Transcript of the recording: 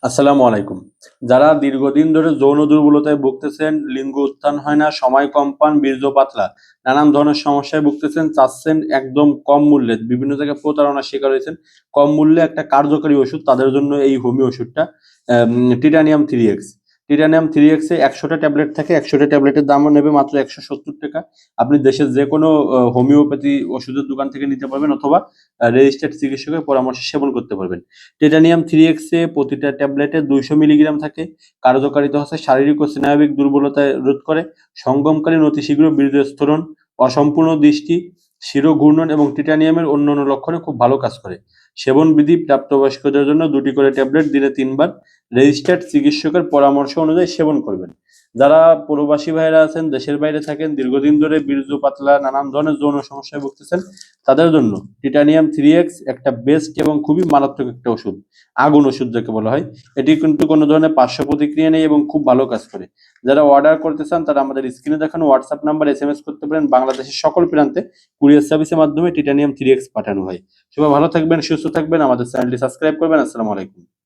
আসসালামু আলাইকুম। যারা দীর্ঘদিন ধরে যৌন দুর্বলতায় ভুগতেছেন, লিঙ্গ উত্থান হয় না, সময় কম পান, বীর্য পাতলা, নানান ধরনের সমস্যায় ভুগতেছেন, চাচ্ছেন একদম কম মূল্যে, বিভিন্ন জায়গায় প্রতারণার শিকার হয়েছেন, কম মূল্যে একটা কার্যকরী ওষুধ, তাদের জন্য এই হোমিও ওষুধটা titanium three x. Titanium three এক্সে ১০০টা ট্যাবলেট থাকে, ১০০টা ট্যাবলেটের দামও নেবে মাত্র ১৭০ টাকা। আপনি দেশের যে কোনো হোমিওপ্যাথি ওষুধের দোকান থেকে নিতে পারবেন, অথবা রেজিস্টার্ড চিকিৎসকের পরামর্শে সেবন করতে পারবেন। টিটানিয়াম থ্রি এক্সে প্রতিটা ট্যাবলেটে ২০০ মিলিগ্রাম থাকে। কার্যকারিতা হচ্ছে শারীরিক ও স্নায়বিক দুর্বলতা রোধ করে, সঙ্গমকালীন অতি শীঘ্র বীর্যস্খলন, অসম্পূর্ণ দৃষ্টি, শিরোঘূর্ণন এবং টিটানিয়ামের অন্যান্য লক্ষণে খুব ভালো কাজ করে। সেবন বিধি: প্রাপ্তবয়স্কদের জন্য ২টি করে ট্যাবলেট দিনে ৩ বার রেজিস্টার্ড চিকিৎসকের পরামর্শ অনুযায়ী সেবন করবেন। যারা প্রবাসী ভাইয়েরা আছেন, দেশের বাইরে থাকেন, দীর্ঘদিন ধরে বীর্য পাতলা, নানান ধরনের যৌন সমস্যায় ভুগতেছেন, তাদের জন্য টিটানিয়াম থ্রি এক্স একটা বেস্ট এবং খুবই মারাত্মক একটা ওষুধ। আগুন ওষুধ যাকে বলা হয়। এটি কিন্তু কোনো ধরনের পার্শ্ব প্রতিক্রিয়া নেই এবং খুব ভালো কাজ করে। যারা অর্ডার করতে চান তারা আমাদের স্ক্রিনে দেখানো হোয়াটসঅ্যাপ নাম্বার এসএমএস করতে পারেন। বাংলাদেশের সকল প্রান্তে কুরিয়ার সার্ভিসের মাধ্যমে টিটানিয়াম থ্রি এক্স পাঠানো হয়। সবাই ভালো থাকবেন, সুস্থ থাকবেন, আমাদের চ্যানেলটি সাবস্ক্রাইব করবেন। আসসালামু আলাইকুম।